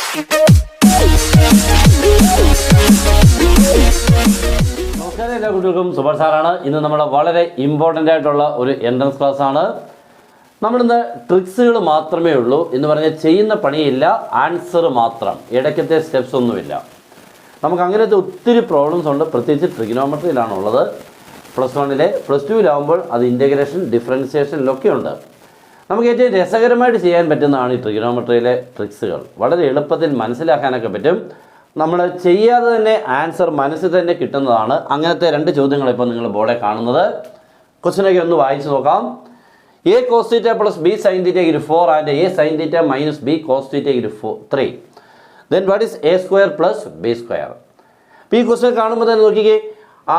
നമസ്കാരം, എല്ലാ കുട്ടികൾക്കും സുഭാർ സാറാണ്. ഇന്ന് നമ്മുടെ വളരെ ഇമ്പോർട്ടൻ്റ് ആയിട്ടുള്ള ഒരു എൻട്രൻസ് ക്ലാസ് ആണ്. നമ്മളിന്ന് ട്രിക്സുകൾ മാത്രമേ ഉള്ളൂ എന്ന് പറഞ്ഞാൽ ചെയ്യുന്ന പണിയില്ല, ആൻസർ മാത്രം, ഇടയ്ക്കത്തെ സ്റ്റെപ്സ് ഒന്നുമില്ല. നമുക്ക് അങ്ങനത്തെ ഒത്തിരി പ്രോബ്ലംസ് ഉണ്ട്, പ്രത്യേകിച്ച് ട്രിഗണോമെട്രിയിലാണുള്ളത്. +1 +2 അത് ഇൻ്റഗ്രേഷൻ ഡിഫറൻസിയേഷനിലൊക്കെ ഉണ്ട്. നമുക്ക് ഏറ്റവും രസകരമായിട്ട് ചെയ്യാൻ പറ്റുന്നതാണ് ഈ ട്രിഗണോമെട്രിയിലെ ട്രിക്സുകൾ. വളരെ എളുപ്പത്തിൽ മനസ്സിലാക്കാനൊക്കെ പറ്റും. നമ്മൾ ചെയ്യാതെ തന്നെ ആൻസർ മനസ്സിൽ തന്നെ കിട്ടുന്നതാണ്. അങ്ങനത്തെ 2 ചോദ്യങ്ങൾ ഇപ്പോൾ നിങ്ങൾ ബോർഡിൽ കാണുന്നത്. ക്വസ്റ്റ്യനൊക്കെ ഒന്ന് വായിച്ച് നോക്കാം. A cos theta + B sin theta = 4 and A sin theta - B cos theta = 3. Then what is A square + B square? ഇപ്പോൾ ഈ ക്വസ്റ്റ്യൻ കാണുമ്പോൾ തന്നെ നോക്കിക്കേ,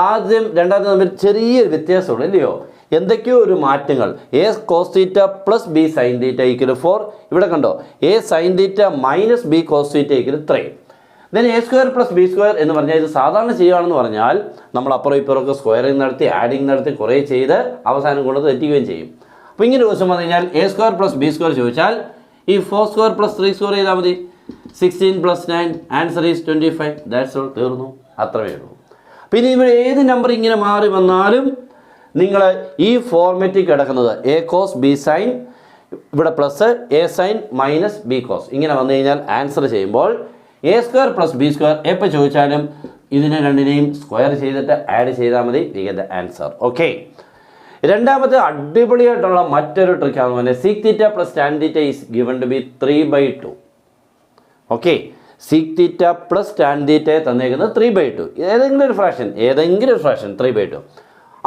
ആദ്യം രണ്ടാമത്തെ തമ്മിൽ ചെറിയൊരു വ്യത്യാസമുള്ളൂ, ഇല്ലയോ? എന്തൊക്കെയോ ഒരു മാറ്റങ്ങൾ. A cos theta + B sin theta = 4. ഇവിടെ കണ്ടോ, A sin theta - B cos theta = 3. Then A square + B square എന്ന് പറഞ്ഞാൽ ഇത് സാധാരണ ചെയ്യുകയാണെന്ന് പറഞ്ഞാൽ നമ്മൾ അപ്പുറം ഇപ്പുറമൊക്കെ സ്ക്വയറിങ് നടത്തി ആഡിങ് നടത്തി കുറേ ചെയ്ത് അവസാനം കൊണ്ട് തെറ്റുകയും ചെയ്യും. അപ്പോൾ ഇങ്ങനെ ക്വസ്റ്റ്യൻ വന്നു കഴിഞ്ഞാൽ A square + B square ചോദിച്ചാൽ ഈ 4 square + 3 square ചെയ്താൽ മതി. 16 + 9 ആൻസർ ഈസ് 25. ദാറ്റ്സ് ഓൾ, തീർന്നു, അത്രയേ ഉള്ളൂ. പിന്നെ ഇവിടെ ഏത് നമ്പർ ഇങ്ങനെ മാറി വന്നാലും നിങ്ങൾ ഈ ഫോർമാറ്റിൽ കിടക്കുന്നത് A cos B sin, ഇവിടെ plus A sin - B cos, ഇങ്ങനെ വന്നു കഴിഞ്ഞാൽ ആൻസർ ചെയ്യുമ്പോൾ A square + B square എപ്പോൾ ചോദിച്ചാലും ഇതിനെ രണ്ടിനെയും സ്ക്വയർ ചെയ്തിട്ട് ആഡ് ചെയ്താൽ മതി. We get the answer. Okay, രണ്ടാമത്തെ അടിപൊളിയായിട്ടുള്ള മറ്റൊരു ട്രിക്കാണെന്ന് പറഞ്ഞാൽ sec theta + tan theta is given to be 3/2. Okay, sec theta + tan theta തന്നേക്കുന്നത് 3/2. ഏതെങ്കിലും ഒരു ഫ്രാക്ഷൻ 3/2.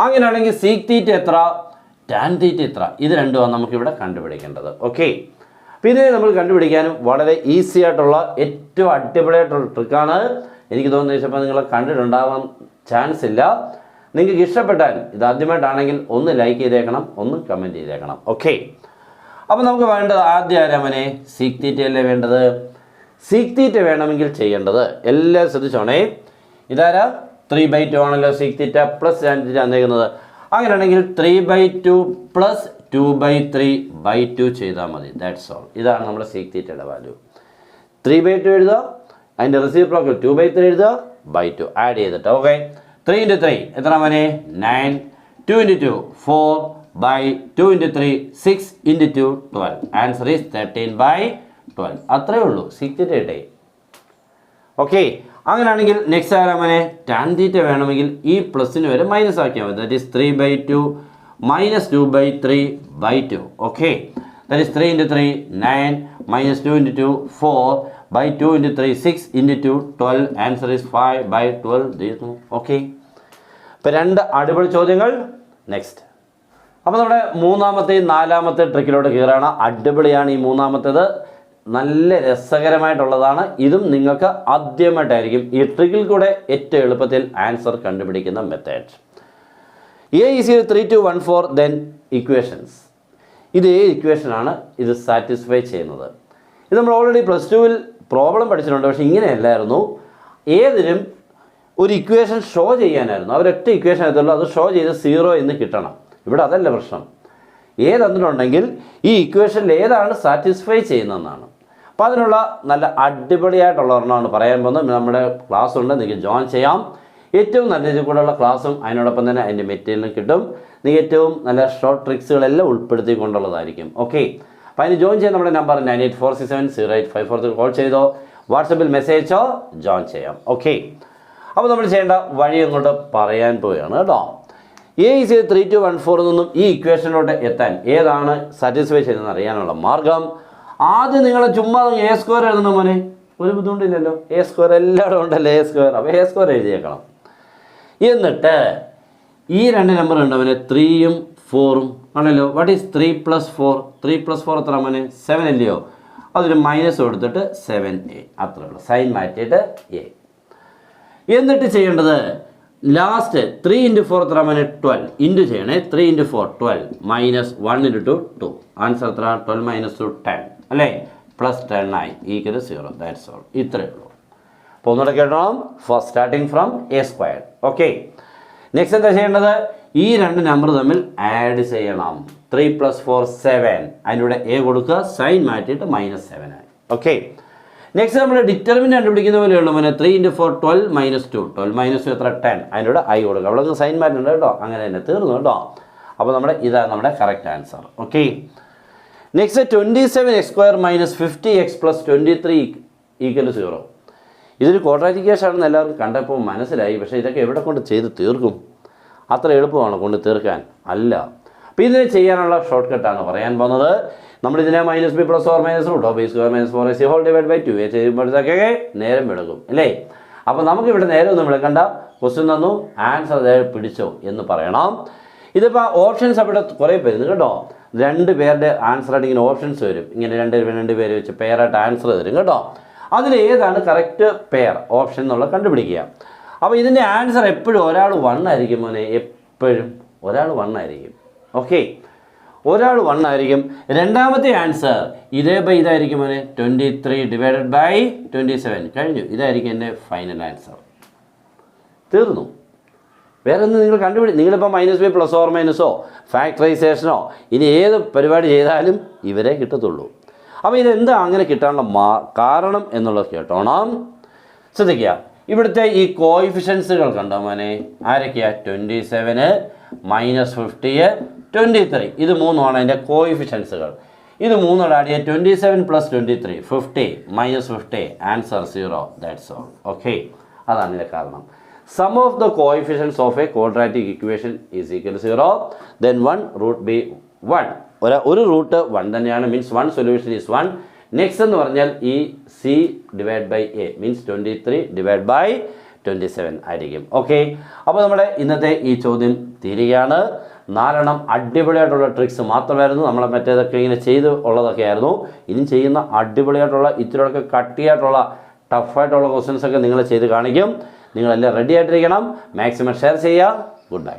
അങ്ങനെയാണെങ്കിൽ sec theta എത്ര, tan theta എത്ര, ഇത് രണ്ടുമാണ് നമുക്കിവിടെ കണ്ടുപിടിക്കേണ്ടത്. ഓക്കെ, അപ്പോൾ ഇത് നമ്മൾ കണ്ടുപിടിക്കാനും വളരെ ഈസി ആയിട്ടുള്ള ഏറ്റവും അടിപൊളിയായിട്ടുള്ള ട്രിക്കാണ്. എനിക്ക് തോന്നുന്ന വെച്ചപ്പോൾ നിങ്ങൾ കണ്ടിട്ടുണ്ടാവാൻ ചാൻസ് ഇല്ല. നിങ്ങൾക്ക് ഇഷ്ടപ്പെട്ടാൽ ഇത് ആദ്യമായിട്ടാണെങ്കിൽ ഒന്ന് ലൈക്ക് ചെയ്തേക്കണം, ഒന്ന് കമൻറ്റ് ചെയ്തേക്കണം. ഓക്കെ, അപ്പോൾ നമുക്ക് വേണ്ടത് ആദ്യം ആരാമനെ sec theta അല്ലേ വേണ്ടത്. sec theta വേണമെങ്കിൽ ചെയ്യേണ്ടത് എല്ലാം ശ്രദ്ധിച്ചോണേ. ഇതാരാ 3/2 ആണല്ലോ sec theta + tan theta തന്നേക്കുന്നത്. അങ്ങനെയാണെങ്കിൽ 3/2 + 2/3/2 ചെയ്താൽ മതി. That's all. ഇതാണ് നമ്മുടെ sec theta വാല്യൂ. 3/2 എഴുതുക, അതിൻ്റെ റെസിപ്രോക്കൽ 2/3 എഴുതുക, /2 ആഡ് ചെയ്തിട്ട്. ഓക്കെ, 3 × 3 എത്ര മനെ 9, 2 × 2 4, 2 × 3 6, × 2 12. Answer is 13/12. അത്രയേ ഉള്ളൂ, sec theta കിട്ടേ. ഓക്കെ, അങ്ങനെയാണെങ്കിൽ നെക്സ്റ്റ് ആരാമനെ tan theta വേണമെങ്കിൽ ഈ പ്ലസിന് വരെ മൈനസ് ആക്കിയാൽ മതി. That is 3/2 - 2/3/2. Okay, that is 3 × 3 9, -2 × 2 4, 2 × 3 6, × 2 12. Answer is 5/12. Okay, ഇപ്പോൾ 2 അടിപൊളി ചോദ്യങ്ങൾ. നെക്സ്റ്റ്, അപ്പോൾ നമ്മുടെ മൂന്നാമത്തെയും നാലാമത്തെ ട്രിക്കിലോട്ട് കയറാണ്. അടിപൊളിയാണ് ഈ മൂന്നാമത്തേത്, നല്ല രസകരമായിട്ടുള്ളതാണ്. ഇതും നിങ്ങൾക്ക് ആദ്യമായിട്ടായിരിക്കും ഈ ട്രിക്കിൽ കൂടെ ഏറ്റവും എളുപ്പത്തിൽ ആൻസർ കണ്ടുപിടിക്കുന്ന method. A is 3, 2, 1, 4 then equations. ഇത് ഇക്വേഷനാണ് ഇത് സാറ്റിസ്ഫൈ ചെയ്യുന്നത്. ഇത് നമ്മൾ ഓൾറെഡി +2 പ്രോബ്ലം പഠിച്ചിട്ടുണ്ട്. പക്ഷേ ഇങ്ങനെയല്ലായിരുന്നു. ഏതിനും ഒരു ഇക്വേഷൻ ഷോ ചെയ്യാനായിരുന്നു. അവരൊറ്റ ഇക്വേഷൻ എത്തുള്ളൂ, അത് ഷോ ചെയ്ത് 0 എന്ന് കിട്ടണം. ഇവിടെ അതല്ല പ്രശ്നം. ഏതെന്നിട്ടുണ്ടെങ്കിൽ ഈ ഇക്വേഷനിൽ ഏതാണ് സാറ്റിസ്ഫൈ ചെയ്യുന്നതെന്നാണ്. അപ്പോൾ അതിനുള്ള നല്ല അടിപൊളിയായിട്ടുള്ള ഒരെണ്ണമാണ് പറയാൻ പോകുന്നത്. നമ്മുടെ ക്ലാസ് ഉണ്ട്, നിങ്ങൾക്ക് ജോയിൻ ചെയ്യാം. ഏറ്റവും നല്ല രീതിയിൽ കൂടെയുള്ള ക്ലാസ്സും അതിനോടൊപ്പം തന്നെ അതിൻ്റെ മെറ്റീരിയലും കിട്ടും. നിങ്ങൾക്ക് ഏറ്റവും നല്ല ഷോർട്ട് ട്രിക്സുകളെല്ലാം ഉൾപ്പെടുത്തിക്കൊണ്ടുള്ളതായിരിക്കും. ഓക്കെ, അപ്പോൾ അതിന് ജോയിൻ ചെയ്യാൻ നമ്മുടെ നമ്പർ 9846708543 കോൾ ചെയ്തോ, വാട്സപ്പിൽ മെസ്സേജോ ജോയിൻ ചെയ്യാം. ഓക്കെ, അപ്പോൾ നമ്മൾ ചെയ്യേണ്ട വഴി അങ്ങോട്ട് പറയാൻ പോവുകയാണ് കേട്ടോ. A is 3, 2, 1, 4 നിന്നും ഈ ഇക്വേഷനിലോട്ട് എത്താൻ ഏതാണ് സാറ്റിസ്ഫൈ ചെയ്തതെന്ന് അറിയാനുള്ള മാർഗം, ആദ്യം നിങ്ങൾ ചുമ്മാ A square എഴുതണം മോനെ. ഒരു ബുദ്ധിമുട്ടില്ലല്ലോ, A square എല്ലായിടും ഉണ്ടല്ലോ A square. അപ്പോൾ A square എഴുതിയേക്കണം. എന്നിട്ട് ഈ 2 നമ്പർ ഉണ്ടവനെ 3ഉം 4ഉം ആണല്ലോ. What is 3 + 4? 3 + 4 എത്ര മോനെ 7 അല്ലയോ? അതൊരു മൈനസ് കൊടുത്തിട്ട് 7A, അത്രേ ഉള്ളൂ. സൈൻ മാറ്റിയിട്ട് A. എന്നിട്ട് ചെയ്യേണ്ടത് ലാസ്റ്റ് 3 × 4 എത്ര മോനെ 12 ഇൻറ്റു ചെയ്യണേ. 3 × 4 12 -1 × 2 ആൻസർ എത്ര 12 - 2 10 അല്ലേ, +10 ആയി = 0. That's all. ഇത്രയേ ഉള്ളൂ. അപ്പോൾ ഒന്നുകൂടെ കേട്ടോളാം. First starting from A². Okay, next എന്താ ചെയ്യേണ്ടത്, ഈ 2 നമ്പർ തമ്മിൽ ആഡ് ചെയ്യണം. 3 + 4 7, അതിൻ്റെ കൂടെ A കൊടുക്കുക, സൈൻ മാറ്റിയിട്ട് -7 ആയി. ഓക്കെ, നെക്സ്റ്റ് നമ്മൾ ഡിറ്റർമിനൻ്റ് കണ്ടുപിടിക്കുന്ന പോലെയുള്ളൂ മോനെ 3 × 4 12 - 2 12 - 2 എത്ര 10 അതിൻ്റെ ഐ കൊടുക്കുക അവിടെ സൈൻ മാറ്റുണ്ട് കേട്ടോ അങ്ങനെ തന്നെ തീർന്നു കേട്ടോ അപ്പോൾ നമ്മുടെ ഇതാണ് നമ്മുടെ correct answer okay next 27x² - 50x + 23 = 0 ഇതൊരു ക്വാഡ്രാറ്റിക് എല്ലാവർക്കും കണ്ടപ്പോൾ മനസ്സിലായി പക്ഷേ ഇതൊക്കെ എവിടെ കൊണ്ട് ചെയ്ത് തീർക്കും അത്ര എളുപ്പമാണ് കൊണ്ട് തീർക്കാൻ അല്ല അപ്പോൾ ഇതിനെ ചെയ്യാനുള്ള ഷോർട്ട് കട്ടാണ് പറയാൻ പോകുന്നത് നമ്മളിതിനെ -b + or -√b² - 4ac² ചെയ്യുമ്പോഴത്തേക്കൊക്കെ നേരം എടുക്കും അല്ലേ അപ്പോൾ നമുക്കിവിടെ നേരം ഒന്നും വിളക്കണ്ട ക്വസ്റ്റ്യൻ തന്നു ആൻസർ പിടിച്ചോ എന്ന് പറയണം ഇതിപ്പോൾ ഓപ്ഷൻസ് അവിടെ കുറേ പേരുന്നു കേട്ടോ 2 പേരുടെ ആൻസർ ആയിട്ട് ഇങ്ങനെ ഓപ്ഷൻസ് വരും ഇങ്ങനെ 2 പേര് വെച്ച് പെയറായിട്ട് ആൻസർ തരും കേട്ടോ അതിൽ ഏതാണ് കറക്റ്റ് പെയർ ഓപ്ഷൻ എന്നുള്ളത് കണ്ടുപിടിക്കുക അപ്പോൾ ഇതിൻ്റെ ആൻസർ എപ്പോഴും ഒരാൾ 1 ആയിരിക്കും മോനെ എപ്പോഴും ഒരാൾ 1 ആയിരിക്കും ഓക്കെ ഒരാൾ 1 ആയിരിക്കും രണ്ടാമത്തെ ആൻസർ ഇതായിരിക്കും മോനെ 23/27 കഴിഞ്ഞു ഇതായിരിക്കും എൻ്റെ ഫൈനൽ ആൻസർ തീർന്നു വേറെ ഒന്നും നിങ്ങൾ നിങ്ങളിപ്പോൾ -b + or ഫാക്ടറൈസേഷനോ ഇനി ഏത് പരിപാടി ചെയ്താലും ഇവരെ കിട്ടത്തുള്ളൂ അപ്പോൾ ഇതെന്താ അങ്ങനെ കിട്ടാനുള്ള കാരണം എന്നുള്ളത് കേട്ടോണം ശ്രദ്ധിക്കുക ഇവിടുത്തെ ഈ കോയിഫിഷ്യൻസുകൾ കണ്ടോ മോനെ ആരൊക്കെയാണ് 27 -50 23 ഇത് മൂന്നുമാണ് അതിൻ്റെ കോയിഫിഷ്യൻസുകൾ ഇത് മൂന്നോട് ആഡ് ചെയ്യുക 27 + 23 50 - 50 ആൻസർ 0 ദാറ്റ്സ് ഓൾ ഓക്കെ അതാണ് ഇതിൻ്റെ കാരണം sum of the coefficients of a quadratic equation is equal 0 then 1√b1 ഒരു റൂട്ട് 1 തന്നെയാണ് മീൻസ് 1 സൊല്യൂഷൻ ഈസ് 1 നെക്സ്റ്റ് എന്ന് പറഞ്ഞാൽ ഈ c/a മീൻസ് 23/27 ആയിരിക്കും ഓക്കെ അപ്പോൾ നമ്മുടെ ഇന്നത്തെ ഈ ചോദ്യം തീരുകയാണ് 4 അടിപൊളിയായിട്ടുള്ള ട്രിക്സ് മാത്രമായിരുന്നു നമ്മളെ മറ്റേതൊക്കെ ഇങ്ങനെ ചെയ്ത് ഉള്ളതൊക്കെ ആയിരുന്നു ഇനി ചെയ്യുന്ന അടിപൊളിയായിട്ടുള്ള ഇത്തിരിയൊക്കെ കട്ടിയായിട്ടുള്ള ടഫായിട്ടുള്ള ക്വസ്റ്റ്യൻസൊക്കെ നിങ്ങൾ ചെയ്ത് കാണിക്കും നിങ്ങളെല്ലാം റെഡി ആയിട്ടിരിക്കണം മാക്സിമം ഷെയർ ചെയ്യുക ഗുഡ് ബൈ